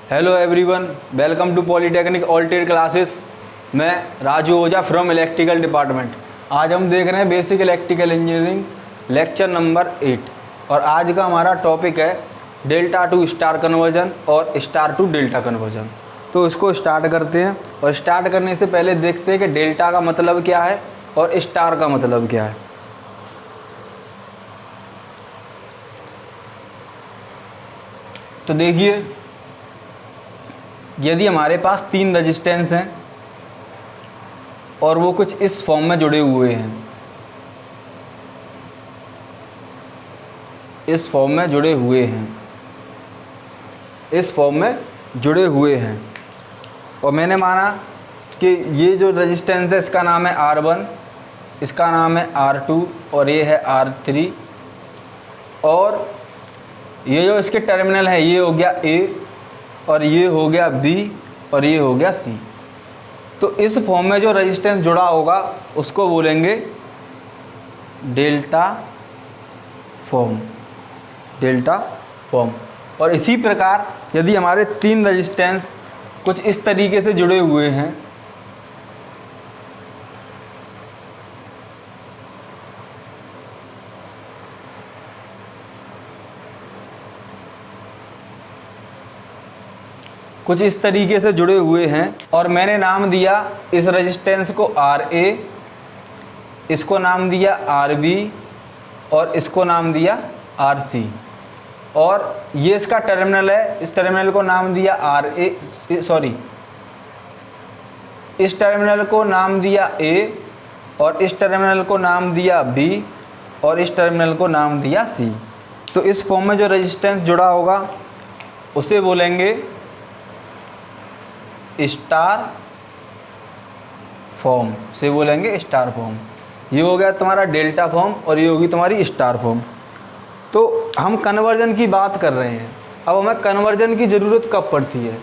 Hello everyone, welcome to polytechnic ऑल्टेड classes. मैं Raju Ojha from electrical department. आज हम देख रहे हैं basic electrical engineering lecture number 8 और आज का हमारा टॉपिक है डेल्टा टू स्टार कन्वर्जन और स्टार टू डेल्टा कन्वर्जन। तो इसको स्टार्ट करते हैं और स्टार्ट करने से पहले देखते हैं कि डेल्टा का मतलब क्या है और स्टार का मतलब क्या है। तो देखिए, यदि हमारे पास 3 रजिस्टेंस हैं और वो कुछ इस फॉर्म में जुड़े हुए हैं, इस फॉर्म में जुड़े हुए हैं और मैंने माना कि ये जो रजिस्टेंस है इसका नाम है R1, इसका नाम है R2 और ये है R3 और ये जो इसके टर्मिनल है ये हो गया A और ये हो गया B और ये हो गया C। तो इस फॉर्म में जो रेजिस्टेंस जुड़ा होगा उसको बोलेंगे डेल्टा फॉर्म। और इसी प्रकार यदि हमारे 3 रेजिस्टेंस कुछ इस तरीके से जुड़े हुए हैं, और मैंने नाम दिया इस रेजिस्टेंस को RA, इसको नाम दिया RB और इसको नाम दिया RC और ये इसका टर्मिनल है, इस टर्मिनल को नाम दिया इस टर्मिनल को नाम दिया A और इस टर्मिनल को नाम दिया B और इस टर्मिनल को नाम दिया C। तो इस फॉर्म में जो रेजिस्टेंस जुड़ा होगा उसे बोलेंगे स्टार फॉर्म। ये हो गया तुम्हारा डेल्टा फॉर्म और ये होगी तुम्हारी स्टार फॉर्म। तो हम कन्वर्जन की बात कर रहे हैं। अब हमें कन्वर्जन की ज़रूरत कब पड़ती है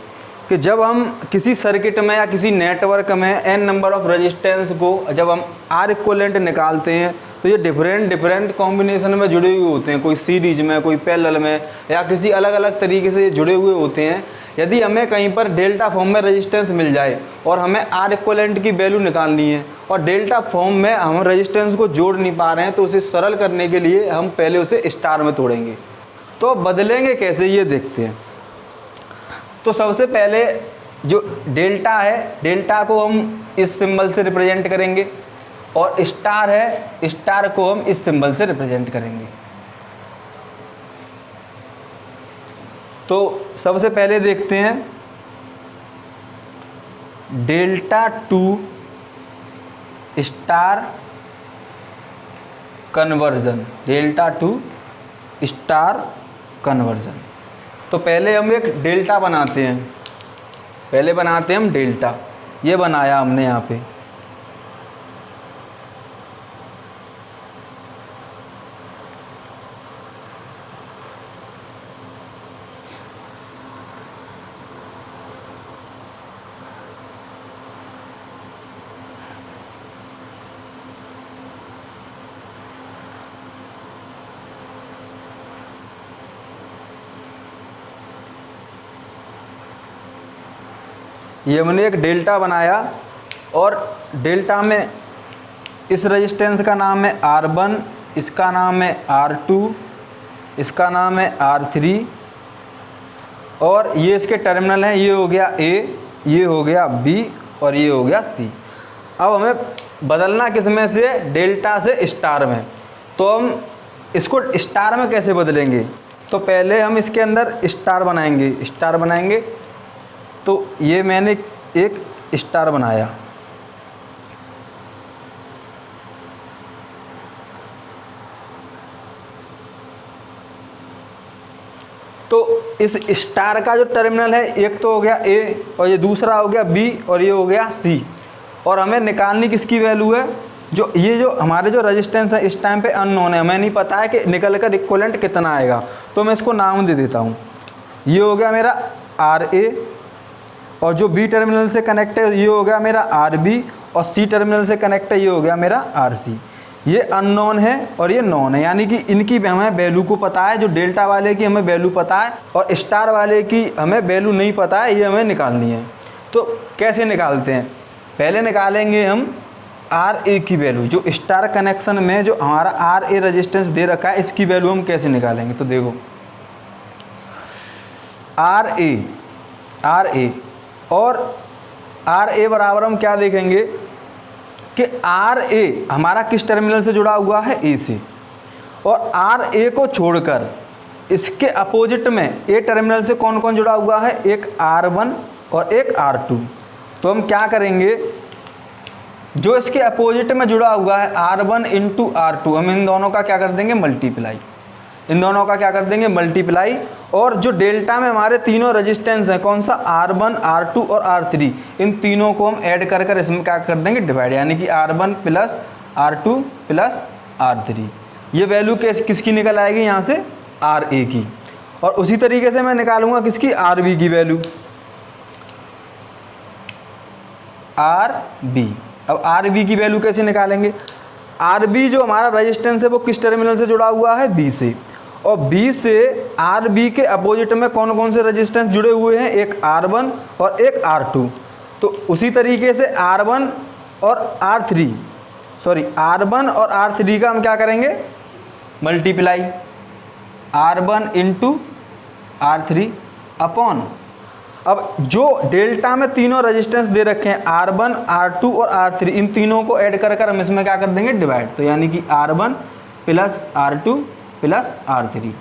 कि जब हम किसी सर्किट में या किसी नेटवर्क में n नंबर ऑफ रेजिस्टेंस को जब हम R इक्विवेलेंट निकालते हैं तो ये डिफरेंट कॉम्बिनेशन में जुड़े हुए होते हैं, कोई सीरीज में, कोई पैरेलल में या किसी अलग अलग तरीके से ये जुड़े हुए होते हैं। यदि हमें कहीं पर डेल्टा फॉर्म में रेजिस्टेंस मिल जाए और हमें R इक्विवेलेंट की वैल्यू निकालनी है और डेल्टा फॉर्म में हम रेजिस्टेंस को जोड़ नहीं पा रहे हैं, तो उसे सरल करने के लिए हम पहले उसे स्टार में तोड़ेंगे। तो बदलेंगे कैसे ये देखते हैं। तो सबसे पहले जो डेल्टा है, डेल्टा को हम इस सिंबल से रिप्रेजेंट करेंगे और स्टार है, स्टार को हम इस सिंबल से रिप्रेजेंट करेंगे। तो सबसे पहले देखते हैं डेल्टा टू स्टार कन्वर्जन, तो पहले हम एक डेल्टा बनाते हैं, हम डेल्टा। ये बनाया हमने यहाँ पे। ये हमने एक डेल्टा बनाया और डेल्टा में इस रेजिस्टेंस का नाम है R1, इसका नाम है R2, इसका नाम है R3 और ये इसके टर्मिनल हैं। ये हो गया A, ये हो गया B और ये हो गया C। अब हमें बदलना किस में से, डेल्टा से स्टार में। तो हम इसको स्टार में कैसे बदलेंगे, तो पहले हम इसके अंदर स्टार बनाएंगे। तो ये मैंने एक स्टार बनाया। तो इस स्टार का जो टर्मिनल है एक तो हो गया A और ये दूसरा हो गया B और ये हो गया C। और हमें निकालनी किसकी वैल्यू है, जो हमारे जो रेजिस्टेंस है इस टाइम पे अननोन है, हमें नहीं पता है कि निकल कर इक्विवेलेंट कितना आएगा। तो मैं इसको नाम दे देता हूँ। ये हो गया मेरा RA और जो B टर्मिनल से कनेक्ट है ये हो गया मेरा RB और C टर्मिनल से कनेक्ट है ये हो गया मेरा RC। ये अननोन है और ये नॉन है, यानी कि इनकी हमें वैल्यू को पता है, जो डेल्टा वाले की हमें वैल्यू पता है और स्टार वाले की हमें वैल्यू नहीं पता है, ये हमें निकालनी है। तो कैसे निकालते हैं, पहले निकालेंगे हम आर ए की वैल्यू, जो स्टार कनेक्शन में जो हमारा आर ए रजिस्टेंस दे रखा है इसकी वैल्यू हम कैसे निकालेंगे। तो देखो आर ए और आर ए बराबर हम क्या देखेंगे कि आर ए हमारा किस टर्मिनल से जुड़ा हुआ है, ए से, और आर ए को छोड़कर इसके अपोजिट में ए टर्मिनल से कौन कौन जुड़ा हुआ है, एक R1 और एक R2। तो हम क्या करेंगे, जो इसके अपोजिट में जुड़ा हुआ है R1 इंटू R2, हम इन दोनों का क्या कर देंगे, मल्टीप्लाई, इन दोनों का क्या कर देंगे, मल्टीप्लाई। और जो डेल्टा में हमारे तीनों रेजिस्टेंस हैं, कौन सा, R1 R2 और R3, इन तीनों को हम ऐड कर कर इसमें क्या कर देंगे, डिवाइड, यानी कि R1 plus R2 plus R3। ये वैल्यू किसकी निकल आएगी यहाँ से, RA की। और उसी तरीके से मैं निकालूंगा किसकी, RB की वैल्यू, RB। अब RB की वैल्यू कैसे निकालेंगे, RB जो हमारा रेजिस्टेंस है वो किस टर्मिनल से जुड़ा हुआ है, B से, और B से RB के अपोजिट में कौन कौन से रेजिस्टेंस जुड़े हुए हैं, एक R1 और एक R2। तो उसी तरीके से R1 और R3 का हम क्या करेंगे, multiply, R1 into R3 upon, अब जो डेल्टा में तीनों रेजिस्टेंस दे रखे हैं R1 R2 और R3, इन तीनों को ऐड कर कर हम इसमें क्या कर देंगे, डिवाइड। तो यानी कि R1 plus R2 plus R3,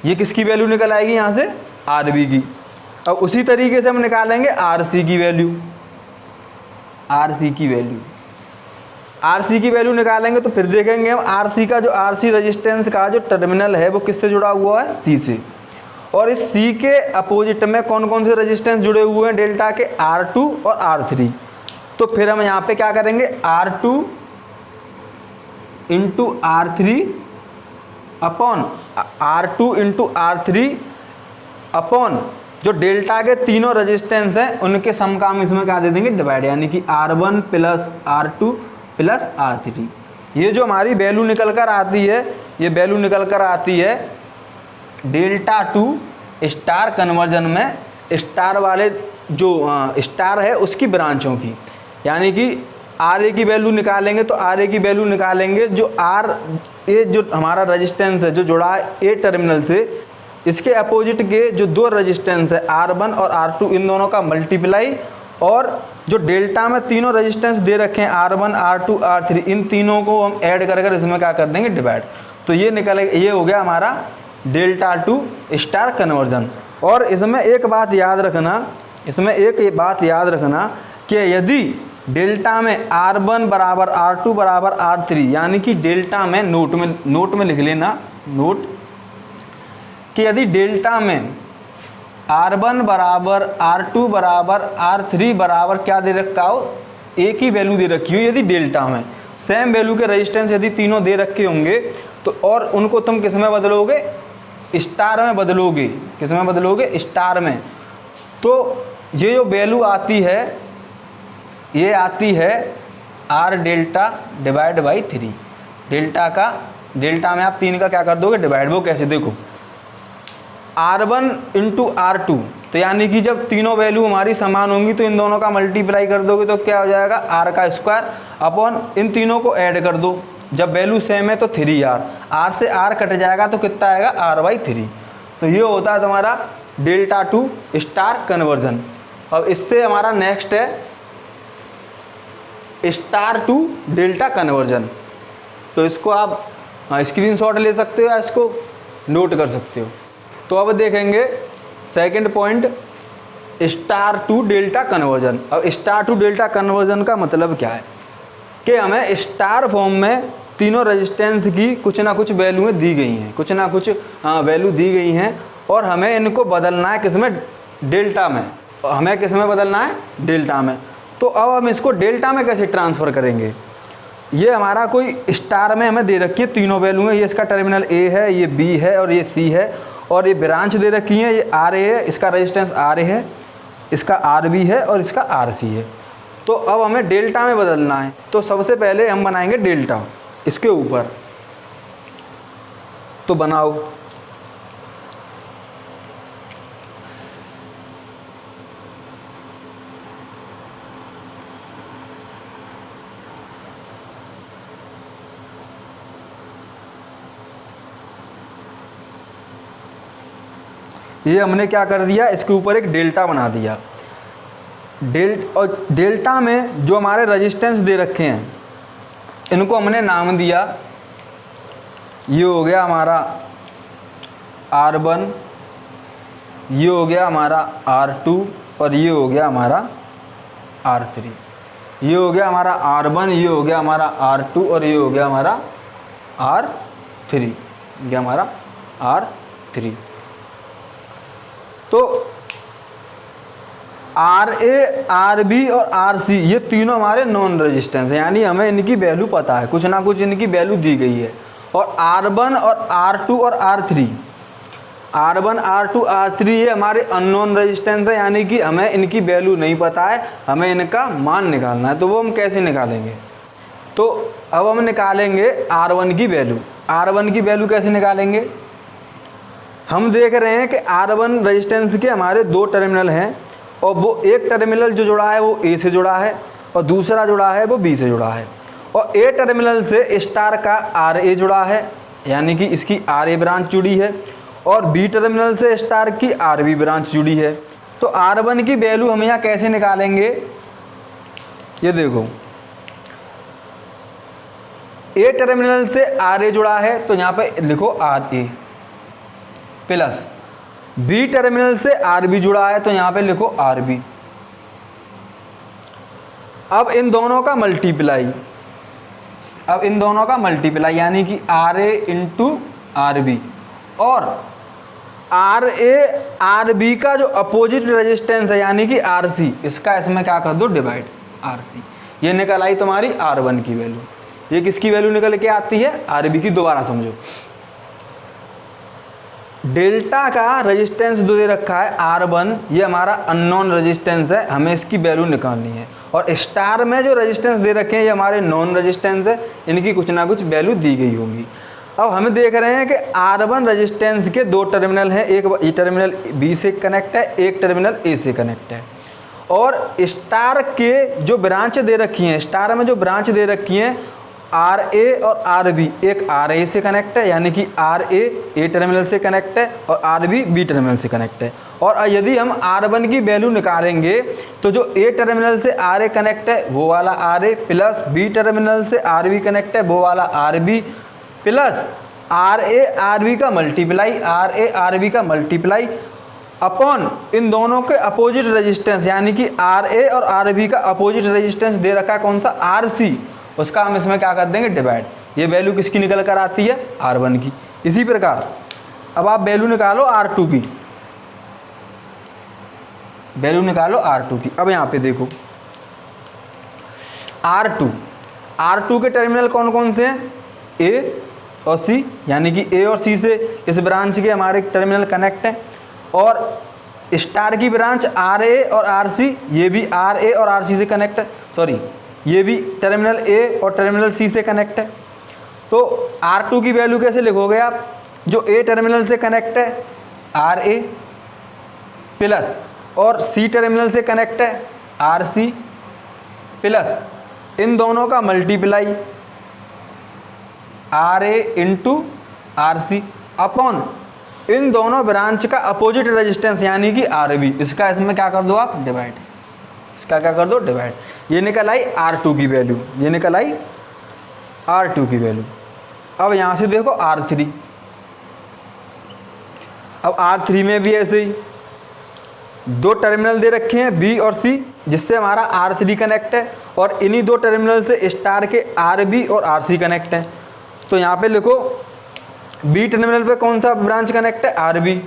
ये किसकी वैल्यू निकल आएगी यहाँ से, RB की। अब उसी तरीके से हम निकालेंगे RC की वैल्यू, RC की वैल्यू निकालेंगे तो फिर देखेंगे हम RC का, जो RC रेजिस्टेंस का जो टर्मिनल है वो किससे जुड़ा हुआ है, C से, और इस C के अपोजिट में कौन कौन से रेजिस्टेंस जुड़े हुए हैं डेल्टा के, R2 और R3। तो फिर हम यहाँ पे क्या करेंगे, R2 into R3 upon R2 into R3 upon जो डेल्टा के तीनों रेजिस्टेंस हैं उनके सम का हम इसमें क्या दे देंगे, डिवाइड, यानी कि R1 plus R2 plus R3। ये जो हमारी वैल्यू निकल कर आती है, ये वैल्यू निकल कर आती है डेल्टा टू स्टार कन्वर्जन में स्टार वाले जो स्टार है उसकी ब्रांचों की, यानी कि RA की वैल्यू निकालेंगे तो RA की वैल्यू निकालेंगे जो RA जो हमारा रेजिस्टेंस है जो जुड़ा है A टर्मिनल से, इसके अपोजिट के जो दो रेजिस्टेंस है R1 और R2, इन दोनों का मल्टीप्लाई, और जो डेल्टा में तीनों रेजिस्टेंस दे रखे हैं R1 R2 R3, इन तीनों को हम ऐड कर कर इसमें क्या कर देंगे, डिवाइड। तो ये निकलेगा, ये हो गया हमारा डेल्टा टू स्टार कन्वर्जन। और इसमें एक बात याद रखना, कि यदि डेल्टा में R1 बराबर R2 बराबर R3, यानी कि डेल्टा में नोट में लिख लेना, नोट, कि यदि डेल्टा में R1 बराबर R2 बराबर R3 बराबर क्या दे रखा हो, एक ही वैल्यू दे रखी हो, यदि डेल्टा में सेम वैल्यू के रेजिस्टेंस यदि तीनों दे रखे होंगे तो, और उनको तुम किस में बदलोगे, स्टार में बदलोगे, किस में बदलोगे, स्टार में। तो ये जो वैल्यू आती है, ये आती है R delta divide by 3। Delta में आप 3 का क्या कर दोगे, डिवाइड। वो कैसे, देखो R1 इंटू R2, तो यानी कि जब तीनों वैल्यू हमारी समान होंगी तो इन दोनों का मल्टीप्लाई कर दोगे तो क्या हो जाएगा, R का स्क्वायर अपॉन इन तीनों को ऐड कर दो, जब वैल्यू सेम है तो 3R, R से R कट जाएगा तो कितना आएगा, R/3। तो ये होता है तुम्हारा डेल्टा टू स्टार कन्वर्जन। अब इससे हमारा नेक्स्ट है स्टार टू डेल्टा कन्वर्जन। तो इसको आप स्क्रीनशॉट ले सकते हो या इसको नोट कर सकते हो। तो अब देखेंगे second point, star to delta conversion. अब स्टार टू डेल्टा कन्वर्जन का मतलब क्या है कि हमें स्टार फॉर्म में तीनों रेजिस्टेंस की कुछ ना कुछ वैल्यूएँ दी गई हैं, कुछ ना कुछ वैल्यू दी गई हैं, और हमें इनको बदलना है किसमें, डेल्टा में। हमें किस में बदलना है, डेल्टा में। तो अब हम इसको डेल्टा में कैसे ट्रांसफ़र करेंगे। ये हमारा कोई स्टार में हमें दे रखी है तीनों वैल्यू है, ये इसका टर्मिनल A है, ये B है और ये C है, और ये ब्रांच दे रखी है, ये RA है, इसका रेजिस्टेंस RA है, इसका RB है और इसका RC है। तो अब हमें डेल्टा में बदलना है। तो सबसे पहले हम बनाएंगे डेल्टा। इसके ऊपर, तो बनाओ। ये हमने क्या कर दिया, इसके ऊपर एक डेल्टा बना दिया। और डेल्टा में जो हमारे रेजिस्टेंस दे रखे हैं इनको हमने नाम दिया, ये हो गया हमारा R1, ये हो गया हमारा R2 और ये हो गया हमारा R3। ये हो गया हमारा R1, ये हो गया हमारा R2 और ये हो गया हमारा R3, ये हमारा R3। तो RA, RB और RC ये तीनों हमारे नॉन रेजिस्टेंस हैं, यानी हमें इनकी वैल्यू पता है, कुछ ना कुछ इनकी वैल्यू दी गई है। और R1 और R2 और R3, R1, R2, R3 ये हमारे अननोन रेजिस्टेंस है, यानी कि हमें इनकी वैल्यू नहीं पता है, हमें इनका मान निकालना है। तो वो हम कैसे निकालेंगे, तो अब हम निकालेंगे R1 की वैल्यू। R1 की वैल्यू कैसे निकालेंगे, हम देख रहे हैं कि R1 रेजिस्टेंस के हमारे दो टर्मिनल हैं और वो एक टर्मिनल जो जुड़ा है वो A से जुड़ा है और दूसरा जुड़ा है वो B से जुड़ा है। और A टर्मिनल से स्टार का RA जुड़ा है, यानी कि इसकी RA ब्रांच जुड़ी है, और B टर्मिनल से स्टार की RB ब्रांच जुड़ी है। तो R1 की वैल्यू हम यहाँ कैसे निकालेंगे, ये देखो, A टर्मिनल से RA जुड़ा है तो यहाँ पे लिखो RA, प्लस B टर्मिनल से RB जुड़ा है तो यहाँ पे लिखो RB। अब इन दोनों का मल्टीप्लाई, यानी कि RA इंटू RB, और RA RB का जो अपोजिट रेजिस्टेंस है यानी कि RC, इसका इसमें क्या कर दो, डिवाइड RC। ये निकल आई तुम्हारी R1 की वैल्यू। ये किसकी वैल्यू निकल के आती है, RB की। दोबारा समझो, डेल्टा का रेजिस्टेंस जो दे रखा है R1, ये हमारा अननोन रेजिस्टेंस है, हमें इसकी वैल्यू निकालनी है। और स्टार में जो रेजिस्टेंस दे रखे हैं ये हमारे नॉन रेजिस्टेंस है, इनकी कुछ ना कुछ वैल्यू दी गई होंगी। अब हम देख रहे हैं कि R1 रेजिस्टेंस के दो टर्मिनल हैं, एक टर्मिनल B से कनेक्ट है, एक टर्मिनल A से कनेक्ट है। और स्टार के जो ब्रांच दे रखी हैं, स्टार में जो ब्रांच दे रखी हैं RA और RB, एक RA से कनेक्ट है यानी कि RA A टर्मिनल से कनेक्ट है और RB B टर्मिनल से कनेक्ट है। और यदि हम R1 की वैल्यू निकालेंगे तो जो A टर्मिनल से RA कनेक्ट है वो वाला RA, प्लस B टर्मिनल से RB कनेक्ट है वो वाला RB, प्लस RA RB का मल्टीप्लाई अपॉन इन दोनों के अपोजिट रेजिस्टेंस, यानी कि RA और RB का अपोजिट रेजिस्टेंस दे रखा है कौन सा, RC, उसका हम इसमें क्या कर देंगे, डिवाइड। ये वैल्यू किसकी निकल कर आती है, R1 की। इसी प्रकार अब आप वैल्यू निकालो R2 की, वैल्यू निकालो R2 की। अब यहाँ पे देखो R2 के टर्मिनल कौन कौन से हैं, A और C, यानी कि A और C से इस ब्रांच के हमारे टर्मिनल कनेक्ट हैं। और स्टार की ब्रांच RA और RC, ये भी RA और RC से कनेक्ट है, सॉरी ये भी टर्मिनल A और टर्मिनल C से कनेक्ट है। तो R2 की वैल्यू कैसे लिखोगे आप, जो A टर्मिनल से कनेक्ट है RA, प्लस और C टर्मिनल से कनेक्ट है RC, प्लस इन दोनों का multiply RA into RC upon इन दोनों ब्रांच का अपोजिट रेजिस्टेंस यानी कि RB, इसका इसमें क्या कर दो आप, डिवाइड। इसका क्या कर दो, डिवाइड। ये निकल आई R2 की वैल्यू, ये निकल आई R2 की वैल्यू। अब यहाँ से देखो R3, अब R3 में भी ऐसे ही दो टर्मिनल दे रखे हैं B और C, जिससे हमारा R3 कनेक्ट है, और इन्हीं दो टर्मिनल से स्टार के RB और RC कनेक्ट हैं। तो यहाँ पे लिखो B टर्मिनल पे कौन सा ब्रांच कनेक्ट है, RB,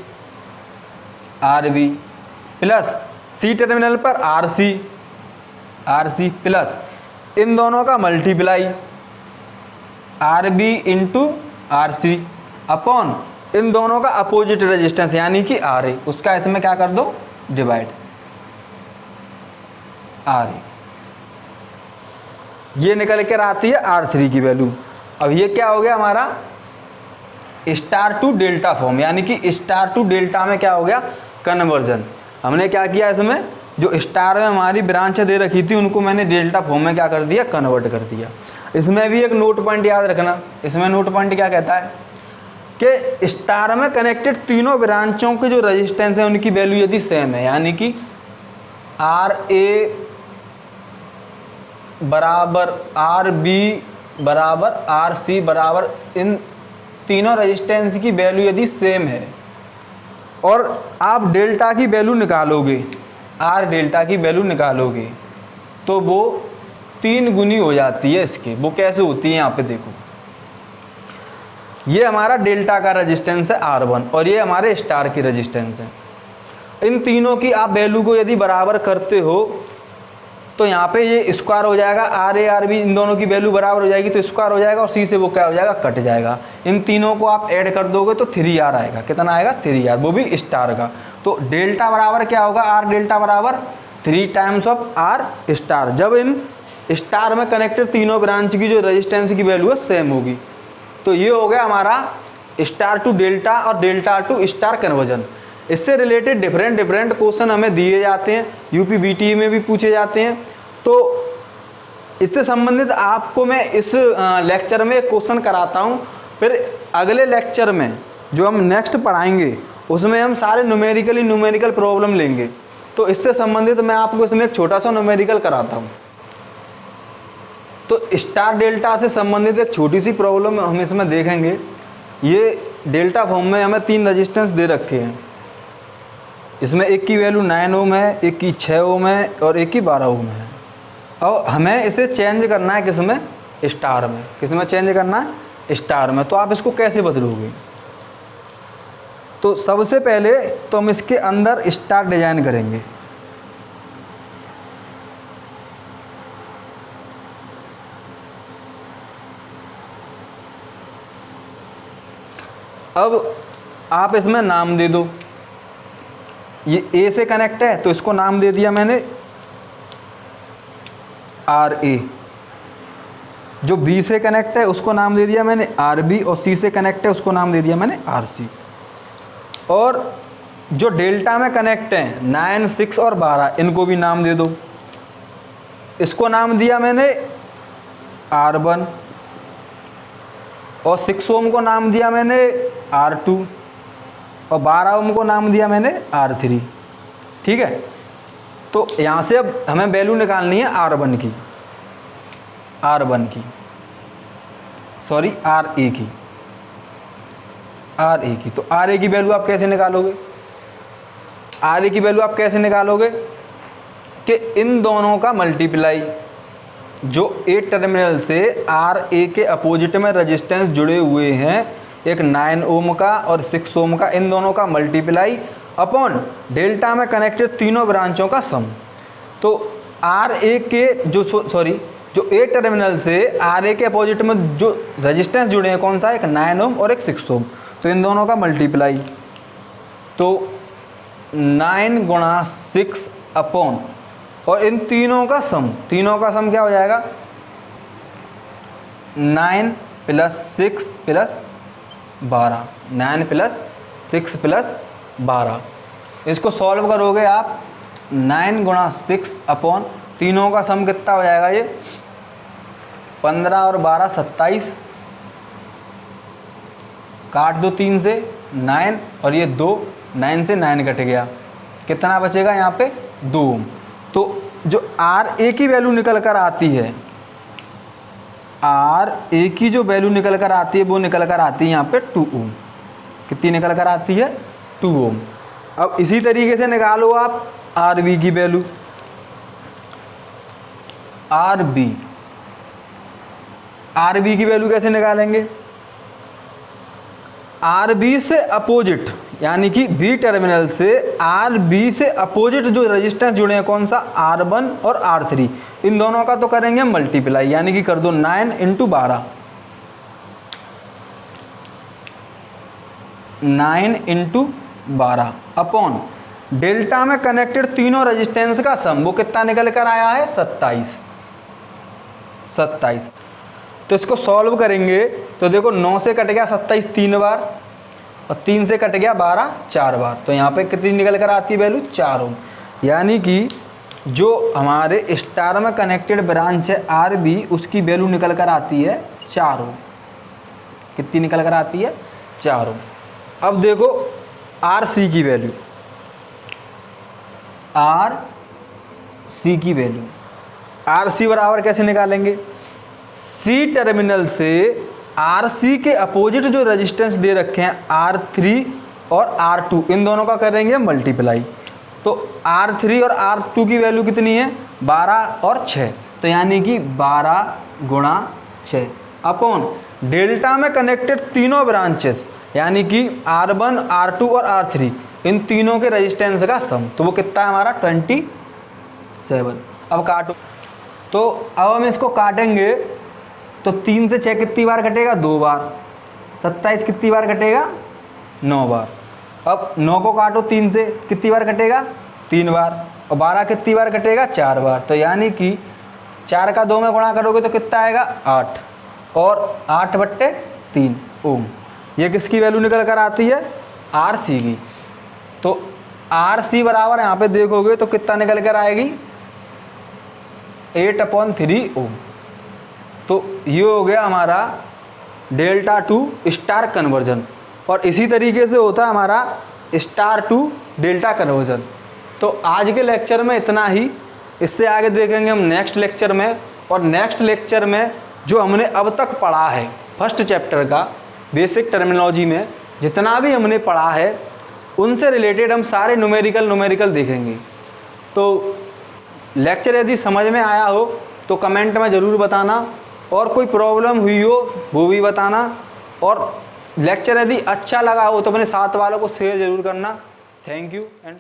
प्लस C टर्मिनल पर RC प्लस इन दोनों का multiply RB into RC upon इन दोनों का अपोजिट रेजिस्टेंस यानी कि RA, उसका इसमें क्या कर दो, डिवाइड RA। ये निकल कर आती है R3 की वैल्यू। अब ये क्या हो गया हमारा स्टार टू डेल्टा फॉर्म, यानी कि स्टार टू डेल्टा में क्या हो गया कन्वर्जन। हमने क्या किया इसमें, जो स्टार में हमारी ब्रांच दे रखी थी उनको मैंने डेल्टा फॉर्म में क्या कर दिया, कन्वर्ट कर दिया। इसमें भी एक नोट पॉइंट याद रखना, इसमें नोट पॉइंट क्या कहता है कि स्टार में कनेक्टेड तीनों ब्रांचों के जो रजिस्टेंस है उनकी वैल्यू यदि सेम है, यानी कि आर ए बराबर आर बी बराबर आर सी बराबर इन तीनों रजिस्टेंस की वैल्यू यदि सेम है और आप डेल्टा की वैल्यू निकालोगे, आर डेल्टा की वैल्यू निकालोगे तो वो 3 गुनी हो जाती है इसके। वो कैसे होती है यहाँ पे देखो, ये हमारा डेल्टा का रेजिस्टेंस है R1 और ये हमारे स्टार की रेजिस्टेंस है। इन तीनों की आप वैल्यू को यदि बराबर करते हो तो यहाँ पे ये स्क्वायर हो जाएगा, आर ए आर बी इन दोनों की वैल्यू बराबर हो जाएगी तो स्क्वायर हो जाएगा और सी से वो क्या हो जाएगा, कट जाएगा। इन तीनों को आप ऐड कर दोगे तो 3R आएगा। कितना आएगा, 3R, वो भी स्टार का। तो डेल्टा बराबर क्या होगा, आर डेल्टा बराबर 3 टाइम्स ऑफ आर स्टार, जब इन स्टार में कनेक्टेड तीनों ब्रांच की जो रेजिस्टेंस की वैल्यू है सेम होगी। तो ये हो गया हमारा स्टार टू डेल्टा और डेल्टा टू स्टार कन्वर्जन। इससे रिलेटेड डिफरेंट क्वेश्चन हमें दिए जाते हैं, यूपी बीटी में भी पूछे जाते हैं। तो इससे संबंधित आपको मैं इस लेक्चर में एक क्वेश्चन कराता हूँ, फिर अगले लेक्चर में जो हम नेक्स्ट पढ़ाएंगे उसमें हम सारे न्यूमेरिकल प्रॉब्लम लेंगे। तो इससे संबंधित मैं आपको इसमें एक छोटा सा न्यूमेरिकल कराता हूँ। तो स्टार डेल्टा से संबंधित एक छोटी सी प्रॉब्लम हम इसमें देखेंगे। ये डेल्टा फॉर्म में हमें 3 रजिस्टेंस दे रखे हैं, इसमें एक की वैल्यू 9 ओम है, एक की 6 ओम है और एक की 12 ओम है। और हमें इसे चेंज करना है किसमें, स्टार में। किसमें चेंज करना है, स्टार में। तो आप इसको कैसे बदलोगे, तो सबसे पहले तो हम इसके अंदर स्टार डिजाइन करेंगे। अब आप इसमें नाम दे दो, ये ए से कनेक्ट है तो इसको नाम दे दिया मैंने आर ए, जो बी से कनेक्ट है उसको नाम दे दिया मैंने आर बी और सी से कनेक्ट है उसको नाम दे दिया मैंने आर सी। और जो डेल्टा में कनेक्ट हैं 9, 6 और 12 इनको भी नाम दे दो। इसको नाम दिया मैंने R1 और 6 ओम को नाम दिया मैंने R2 और 12 ओम को नाम दिया मैंने R3। ठीक है, तो यहाँ से अब हमें वैल्यू निकालनी है R1 की, सॉरी RA की। तो RA की वैल्यू आप कैसे निकालोगे, RA की वैल्यू आप कैसे निकालोगे कि इन दोनों का मल्टीप्लाई, जो ए टर्मिनल से RA के अपोजिट में रेजिस्टेंस जुड़े हुए हैं, एक 9 ओम का और 6 ओम का, इन दोनों का मल्टीप्लाई अपॉन डेल्टा में कनेक्टेड तीनों ब्रांचों का सम। तो RA के जो ए टर्मिनल से RA के अपोजिट में जो रेजिस्टेंस जुड़े हैं कौन सा, एक 9 ओम और एक 6 ओम, तो इन दोनों का मल्टीप्लाई, तो 9 गुणा 6 अपॉन और इन तीनों का सम क्या हो जाएगा, 9 + 6 + 12, 9 + 6 + 12। इसको सॉल्व करोगे आप, 9 गुणा 6 अपॉन तीनों का सम कितना हो जाएगा, ये 15 और 12 27, काट दो 3 से 9 और ये 2, 9 से 9 कट गया, कितना बचेगा यहाँ पे 2 ओम। तो जो RA की वैल्यू निकल कर आती है, RA की जो वैल्यू निकल कर आती है वो निकल कर आती है यहाँ पे 2 ओम। कितनी निकल कर आती है, 2 ओम। अब इसी तरीके से निकालो आप RB की वैल्यू, RB की वैल्यू कैसे निकालेंगे, RB से अपोजिट, यानी कि B टर्मिनल से RB से अपोजिट जो रेजिस्टेंस जुड़े हैं कौन सा, R1 और R3, इन दोनों का तो करेंगे मल्टीप्लाई, यानी कि कर दो 9 × 12, 9 × 12 अपॉन डेल्टा में कनेक्टेड तीनों रेजिस्टेंस का सम, वो कितना निकल कर आया है 27। तो इसको सॉल्व करेंगे तो देखो 9 से कट गया 27 3 बार और 3 से कट गया 12 4 बार, तो यहाँ पे कितनी निकल कर आती है वैल्यू 4 ओम। यानी कि जो हमारे स्टार में कनेक्टेड ब्रांच है RB उसकी वैल्यू निकल कर आती है 4 ओम। कितनी निकल कर आती है 4 ओम। अब देखो RC की वैल्यू, RC की वैल्यू, RC बराबर कैसे निकालेंगे, C टर्मिनल से RC के अपोजिट जो रेजिस्टेंस दे रखे हैं R3 और R2 इन दोनों का करेंगे मल्टीप्लाई। तो R3 और R2 की वैल्यू कितनी है 12 और 6, तो यानी कि 12 गुणा 6 अपॉन डेल्टा में कनेक्टेड तीनों ब्रांचेस यानी कि R1 R2 और R3 इन तीनों के रेजिस्टेंस का सम, तो वो कितना है हमारा 27। अब काटो, तो अब हम इसको काटेंगे तो 3 से 6 कितनी बार कटेगा 2 बार, 27 कितनी बार कटेगा 9 बार। अब 9 को काटो 3 से कितनी बार कटेगा 3 बार, और 12 कितनी बार कटेगा 4 बार, तो यानी कि 4 का 2 में गुणा करोगे तो कितना आएगा 8 और 8/3 ओम। ये किसकी वैल्यू निकल कर आती है RC की। तो RC बराबर यहाँ पे देखोगे तो कितना निकल कर आएगी 8/3 ओम। तो ये हो गया हमारा डेल्टा टू स्टार कन्वर्जन, और इसी तरीके से होता है हमारा स्टार टू डेल्टा कन्वर्जन। तो आज के लेक्चर में इतना ही, इससे आगे देखेंगे हम नेक्स्ट लेक्चर में, और नेक्स्ट लेक्चर में जो हमने अब तक पढ़ा है फर्स्ट चैप्टर का बेसिक टर्मिनोलॉजी में जितना भी हमने पढ़ा है उनसे रिलेटेड हम सारे न्यूमेरिकल देखेंगे। तो लेक्चर यदि समझ में आया हो तो कमेंट में ज़रूर बताना, और कोई प्रॉब्लम हुई हो वो भी बताना, और लेक्चर यदि अच्छा लगा हो तो अपने साथ वालों को शेयर ज़रूर करना। Thank you and